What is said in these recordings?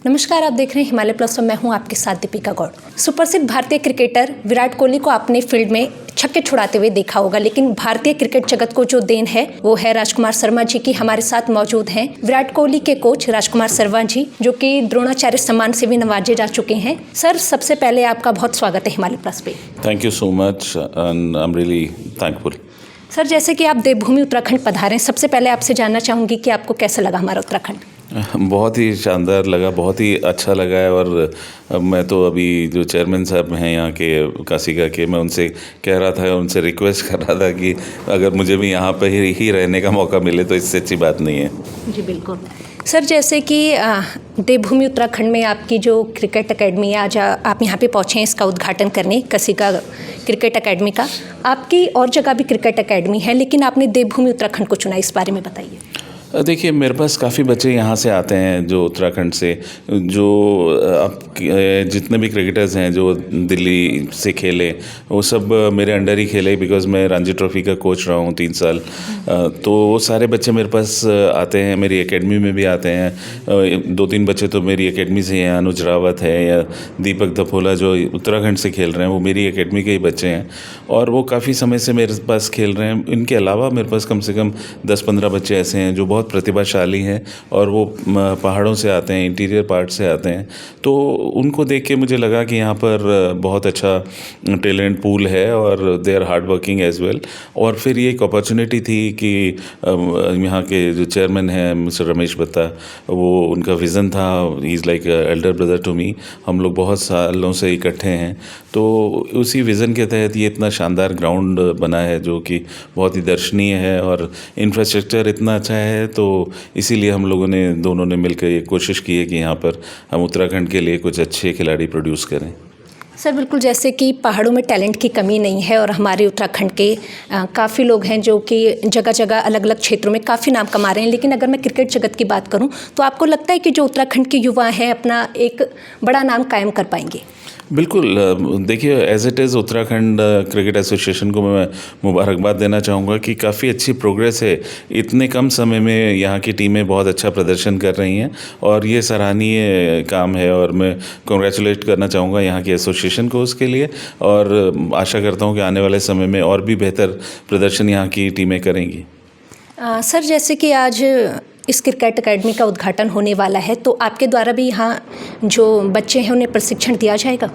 नमस्कार, आप देख रहे हैं हिमालय प्लस और मैं हूं आपके साथ दीपिका गौड़। सुप्रसिद्ध भारतीय क्रिकेटर विराट कोहली को आपने फील्ड में छक्के छुड़ाते हुए देखा होगा, लेकिन भारतीय क्रिकेट जगत को जो देन है वो है राजकुमार शर्मा जी की। हमारे साथ मौजूद हैं विराट कोहली के कोच राजकुमार शर्मा जी, जो कि द्रोणाचार्य सम्मान से भी नवाजे जा चुके हैं। सर, सबसे पहले आपका बहुत स्वागत है हिमालय प्लस पे। Thank you so much and I am really thankful. Sir, जैसे कि आप देवभूमि उत्तराखंड पधारे, सबसे पहले आपसे जानना चाहूँगी कि आपको कैसा लगा हमारा उत्तराखंड? बहुत ही शानदार लगा, बहुत ही अच्छा लगा है। और मैं तो अभी जो चेयरमैन साहब हैं यहाँ के कासिका के, मैं उनसे कह रहा था, उनसे रिक्वेस्ट कर रहा था कि अगर मुझे भी यहाँ पर ही रहने का मौका मिले तो इससे अच्छी बात नहीं है। जी बिल्कुल। सर, जैसे कि देवभूमि उत्तराखंड में आपकी जो क्रिकेट एकेडमी है, आज आप यहाँ पे पहुँचे हैं इसका उद्घाटन करने, कासिका क्रिकेट एकेडमी का। आपकी और जगह भी क्रिकेट एकेडमी है, लेकिन आपने देवभूमि उत्तराखंड को चुना, इस बारे में बताइए। देखिए, मेरे पास काफ़ी बच्चे यहाँ से आते हैं जो उत्तराखंड से, जो अब जितने भी क्रिकेटर्स हैं जो दिल्ली से खेले वो सब मेरे अंडर ही खेले, बिकॉज़ मैं रणजी ट्रॉफी का कोच रहा हूँ 3 साल। तो वो सारे बच्चे मेरे पास आते हैं, मेरी एकेडमी में भी आते हैं। 2-3 बच्चे तो मेरी एकेडमी से हैं, अनुज रावत है या दीपक दफोला जो उत्तराखंड से खेल रहे हैं, वो मेरी एकेडमी के ही बच्चे हैं और वो काफ़ी समय से मेरे पास खेल रहे हैं। इनके अलावा मेरे पास कम से कम 10-15 बच्चे ऐसे हैं जो बहुत प्रतिभाशाली हैं और वो पहाड़ों से आते हैं, इंटीरियर पार्ट से आते हैं। तो उनको देख के मुझे लगा कि यहाँ पर बहुत अच्छा टैलेंट पूल है और they are hard working as well. और फिर ये एक अपॉर्चुनिटी थी कि यहाँ के जो चेयरमैन हैं मिस्टर रमेश बत्ता, वो उनका विज़न था, he is like elder brother to me. हम लोग बहुत सालों से इकट्ठे हैं, तो उसी विज़न के तहत ये इतना शानदार ग्राउंड बना है जो कि बहुत ही दर्शनीय है और इंफ्रास्ट्रक्चर इतना अच्छा है। तो इसीलिए हम लोगों ने दोनों ने मिलकर ये कोशिश की है कि यहाँ पर हम उत्तराखंड के लिए कुछ अच्छे खिलाड़ी प्रोड्यूस करें। सर, बिल्कुल, जैसे कि पहाड़ों में टैलेंट की कमी नहीं है और हमारे उत्तराखंड के काफ़ी लोग हैं जो कि जगह जगह अलग अलग क्षेत्रों में काफ़ी नाम कमा रहे हैं, लेकिन अगर मैं क्रिकेट जगत की बात करूं तो आपको लगता है कि जो उत्तराखंड के युवा हैं अपना एक बड़ा नाम कायम कर पाएंगे? बिल्कुल। देखिए, as it is Uttarakhand cricket association को मैं मुबारकबाद देना चाहूँगा कि काफ़ी अच्छी प्रोग्रेस है। इतने कम समय में यहाँ की टीमें बहुत अच्छा प्रदर्शन कर रही हैं और ये सराहनीय काम है और मैं कांग्रेचुलेट करना चाहूँगा यहाँ की एसोसिएशन को उसके लिए। और आशा करता हूँ कि आने वाले समय में और भी बेहतर प्रदर्शन यहाँ की टीमें करेंगी। सर, जैसे कि आज इस क्रिकेट एकेडमी का उद्घाटन होने वाला है, तो आपके द्वारा भी यहाँ जो बच्चे हैं उन्हें प्रशिक्षण दिया जाएगा?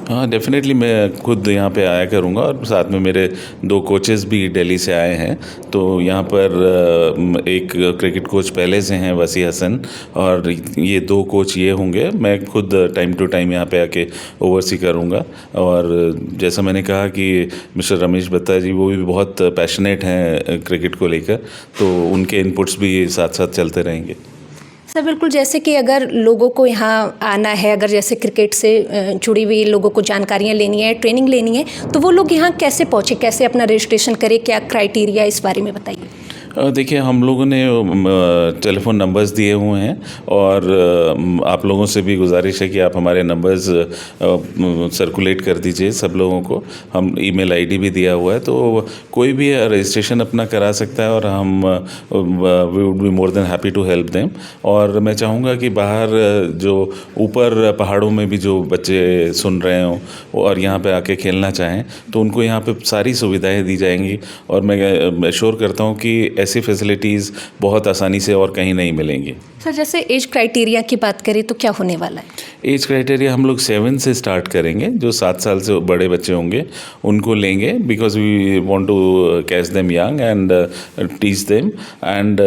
हाँ, डेफिनेटली मैं खुद यहाँ पे आया करूँगा और साथ में मेरे 2 कोचेज़ भी दिल्ली से आए हैं। तो यहाँ पर एक क्रिकेट कोच पहले से हैं वसी हसन और ये 2 कोच ये होंगे। मैं खुद टाइम टू टाइम यहाँ पे आके ओवरसी करूँगा। और जैसा मैंने कहा कि मिस्टर रमेश बत्ता जी वो भी बहुत पैशनेट हैं क्रिकेट को लेकर, तो उनके इनपुट्स भी साथ साथ चलते रहेंगे। सर, बिल्कुल, जैसे कि अगर लोगों को यहाँ आना है, अगर जैसे क्रिकेट से जुड़ी हुई लोगों को जानकारियाँ लेनी है, ट्रेनिंग लेनी है, तो वो लोग यहाँ कैसे पहुँचे, कैसे अपना रजिस्ट्रेशन करें, क्या क्राइटेरिया, इस बारे में बताइए। देखिए, हम लोगों ने टेलीफोन नंबर्स दिए हुए हैं और आप लोगों से भी गुजारिश है कि आप हमारे नंबर्स सर्कुलेट कर दीजिए सब लोगों को। हम ईमेल आईडी भी दिया हुआ है, तो कोई भी रजिस्ट्रेशन अपना करा सकता है और हम we would be more than happy to help them. और मैं चाहूँगा कि बाहर जो ऊपर पहाड़ों में भी जो बच्चे सुन रहे हों और यहाँ पे आके खेलना चाहें तो उनको यहाँ पे सारी सुविधाएँ दी जाएंगी और मैं एश्योर करता हूँ कि ऐसी फैसिलिटीज़ बहुत आसानी से और कहीं नहीं मिलेंगी। सर, जैसे एज क्राइटेरिया की बात करें तो क्या होने वाला है? एज क्राइटेरिया हम लोग 7 से स्टार्ट करेंगे। जो 7 साल से बड़े बच्चे होंगे उनको लेंगे, because we want to catch them young and teach them. And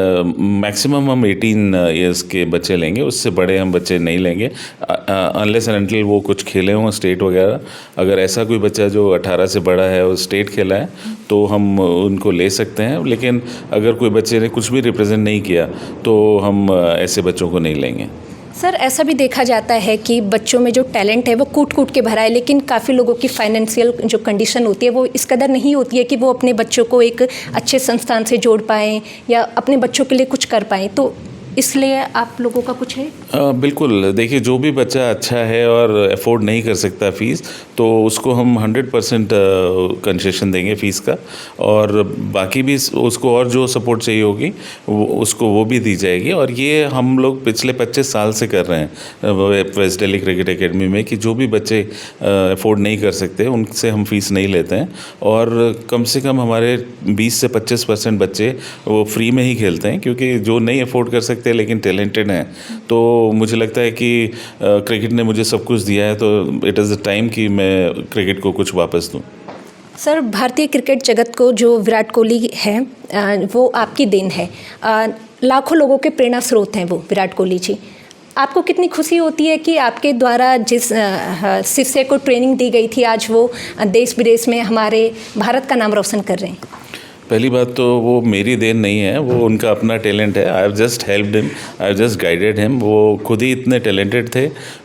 maximum हम 18 ईयर्स के बच्चे लेंगे, उससे बड़े हम बच्चे नहीं लेंगे अनलेस एंड अनटिल वो कुछ खेले हों स्टेट वगैरह। अगर ऐसा कोई बच्चा जो 18 से बड़ा है और स्टेट खेला है तो हम उनको ले सकते हैं, लेकिन अगर कोई बच्चे ने कुछ भी रिप्रेजेंट नहीं किया तो हम ऐसे बच्चों को नहीं लेंगे। सर, ऐसा भी देखा जाता है कि बच्चों में जो टैलेंट है वो कूट कूट के भरा है, लेकिन काफ़ी लोगों की फाइनेंशियल जो कंडीशन होती है वो इस कदर नहीं होती है कि वो अपने बच्चों को एक अच्छे संस्थान से जोड़ पाएँ या अपने बच्चों के लिए कुछ कर पाएँ। तो इसलिए आप लोगों का कुछ है? बिल्कुल, देखिए जो भी बच्चा अच्छा है और अफोर्ड नहीं कर सकता फ़ीस, तो उसको हम 100% कंसेशन देंगे फ़ीस का, और बाकी भी उसको और जो सपोर्ट चाहिए होगी उसको वो भी दी जाएगी। और ये हम लोग पिछले 25 साल से कर रहे हैं वेस्ट दिल्ली क्रिकेट एकेडमी में, कि जो भी बच्चे अफोर्ड नहीं कर सकते उनसे हम फ़ीस नहीं लेते हैं, और कम से कम हमारे 20 से 25% बच्चे वो फ्री में ही खेलते हैं, क्योंकि जो नहीं अफोर्ड कर सकते लेकिन टैलेंटेड हैं, तो मुझे लगता है कि क्रिकेट ने मुझे सब कुछ दिया है, तो इट इज़ द टाइम कि मैं क्रिकेट को कुछ वापस दूं। सर, भारतीय क्रिकेट जगत को जो विराट कोहली है वो आपकी देन है। लाखों लोगों के प्रेरणा स्रोत हैं वो विराट कोहली जी। आपको कितनी खुशी होती है कि आपके द्वारा जिस शिष्य को ट्रेनिंग दी गई थी, आज वो देश विदेश में हमारे भारत का नाम रोशन कर रहे हैं? पहली बात तो वो मेरी देन नहीं है, वो उनका अपना टैलेंट है। I have just helped him, I have just guided him. वो खुद ही इतने टैलेंटेड थे,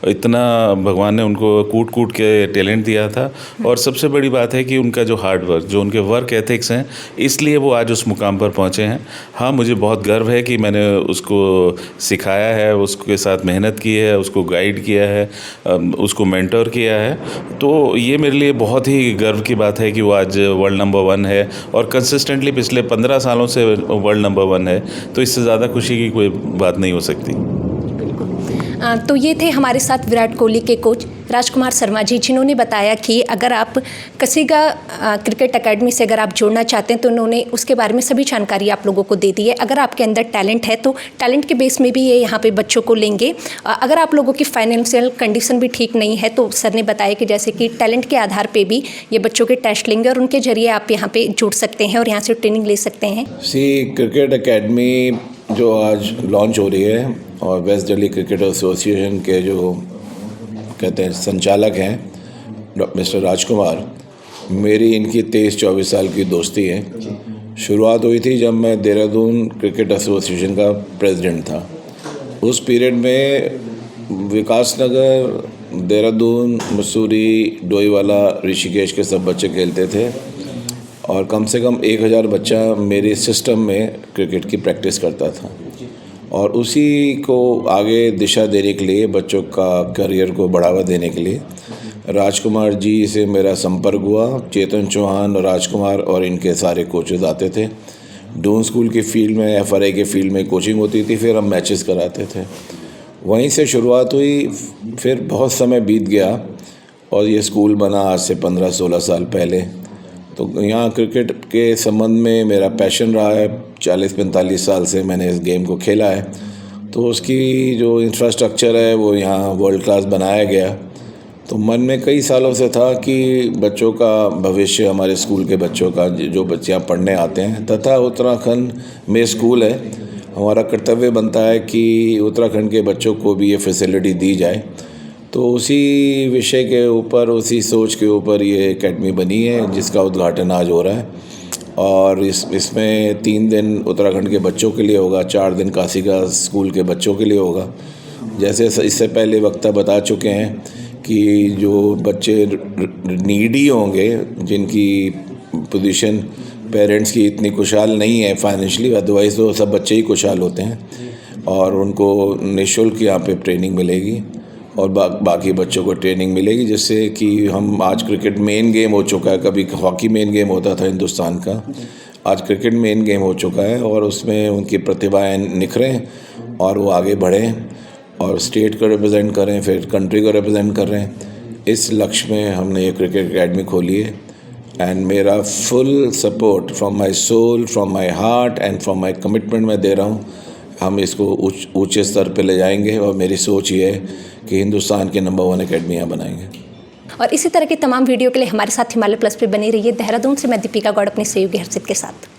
इतना भगवान ने उनको कूट कूट के टैलेंट दिया था। और सबसे बड़ी बात है कि उनका जो हार्ड वर्क, जो उनके वर्क एथिक्स हैं, इसलिए वो आज उस मुकाम पर पहुँचे हैं। हाँ, मुझे बहुत गर्व है कि मैंने उसको सिखाया है, उसके साथ मेहनत की है, उसको गाइड किया है, उसको मेंटर किया है। तो ये मेरे लिए बहुत ही गर्व की बात है कि वो आज वर्ल्ड नंबर 1 है, और कंसिस्टेंटली पिछले 15 सालों से वर्ल्ड नंबर 1 है। तो इससे ज़्यादा खुशी की कोई बात नहीं हो सकती। तो ये थे हमारे साथ विराट कोहली के कोच राजकुमार शर्मा जी, जिन्होंने बताया कि अगर आप कसीगा क्रिकेट एकेडमी से अगर आप जुड़ना चाहते हैं तो उन्होंने उसके बारे में सभी जानकारी आप लोगों को दे दी है। अगर आपके अंदर टैलेंट है तो टैलेंट के बेस में भी ये यहाँ पे बच्चों को लेंगे। अगर आप लोगों की फाइनेंशियल कंडीशन भी ठीक नहीं है तो सर ने बताया कि जैसे कि टैलेंट के आधार पर भी ये बच्चों के टेस्ट लेंगे और उनके जरिए आप यहाँ पर जुड़ सकते हैं और यहाँ से ट्रेनिंग ले सकते हैं। क्रिकेट एकेडमी जो आज लॉन्च हो रही है, और वेस्ट दिल्ली क्रिकेट एसोसिएशन के जो कहते हैं संचालक हैं मिस्टर राजकुमार, मेरी इनकी 23-24 साल की दोस्ती है। शुरुआत हुई थी जब मैं देहरादून क्रिकेट एसोसिएशन का प्रेसिडेंट था। उस पीरियड में विकास नगर, देहरादून, मसूरी, डोईवाला, ऋषिकेश के सब बच्चे खेलते थे, और कम से कम 1000 बच्चा मेरे सिस्टम में क्रिकेट की प्रैक्टिस करता था। और उसी को आगे दिशा देने के लिए, बच्चों का करियर को बढ़ावा देने के लिए राजकुमार जी से मेरा संपर्क हुआ। चेतन चौहान और राजकुमार और इनके सारे कोचेज़ आते थे। डून स्कूल की फील्ड में, FRI के फील्ड में कोचिंग होती थी, फिर हम मैचेस कराते थे। वहीं से शुरुआत हुई, फिर बहुत समय बीत गया और ये स्कूल बना आज से 15-16 साल पहले। तो यहाँ क्रिकेट के संबंध में मेरा पैशन रहा है। 40-45 साल से मैंने इस गेम को खेला है, तो उसकी जो इंफ्रास्ट्रक्चर है वो यहाँ वर्ल्ड क्लास बनाया गया। तो मन में कई सालों से था कि बच्चों का भविष्य, हमारे स्कूल के बच्चों का, जो बच्चे यहाँ पढ़ने आते हैं, तथा उत्तराखंड में स्कूल है, हमारा कर्तव्य बनता है कि उत्तराखंड के बच्चों को भी ये फैसिलिटी दी जाए। तो उसी विषय के ऊपर, उसी सोच के ऊपर ये एकेडमी बनी है, जिसका उद्घाटन आज हो रहा है। और इसमें 3 दिन उत्तराखंड के बच्चों के लिए होगा, 4 दिन काशीगा स्कूल के बच्चों के लिए होगा। जैसे इससे पहले वक्ता बता चुके हैं कि जो बच्चे नीडी होंगे, जिनकी पोजीशन पेरेंट्स की इतनी खुशहाल नहीं है फाइनेंशियली, अदरवाइज़ तो सब बच्चे ही खुशहाल होते हैं, और उनको निःशुल्क यहाँ पे ट्रेनिंग मिलेगी और बाकी बच्चों को ट्रेनिंग मिलेगी, जिससे कि हम, आज क्रिकेट मेन गेम हो चुका है। कभी हॉकी मेन गेम होता था हिंदुस्तान का, आज क्रिकेट मेन गेम हो चुका है, और उसमें उनकी प्रतिभाएं निखरें और वो आगे बढ़ें और स्टेट को रिप्रेजेंट करें, फिर कंट्री को रिप्रेजेंट करें। इस लक्ष्य में हमने ये क्रिकेट एकेडमी खोली है। एंड मेरा full support from my soul, from my heart and from my commitment मैं दे रहा हूँ। हम इसको ऊंचे स्तर पे ले जाएंगे, और मेरी सोच ये है कि हिंदुस्तान के नंबर 1 एकेडमियाँ बनाएंगे। और इसी तरह के तमाम वीडियो के लिए हमारे साथ हिमालय प्लस पे बनी रहिए। देहरादून से मैं दीपिका गौड़ अपने सहयोगी हर्षित के साथ।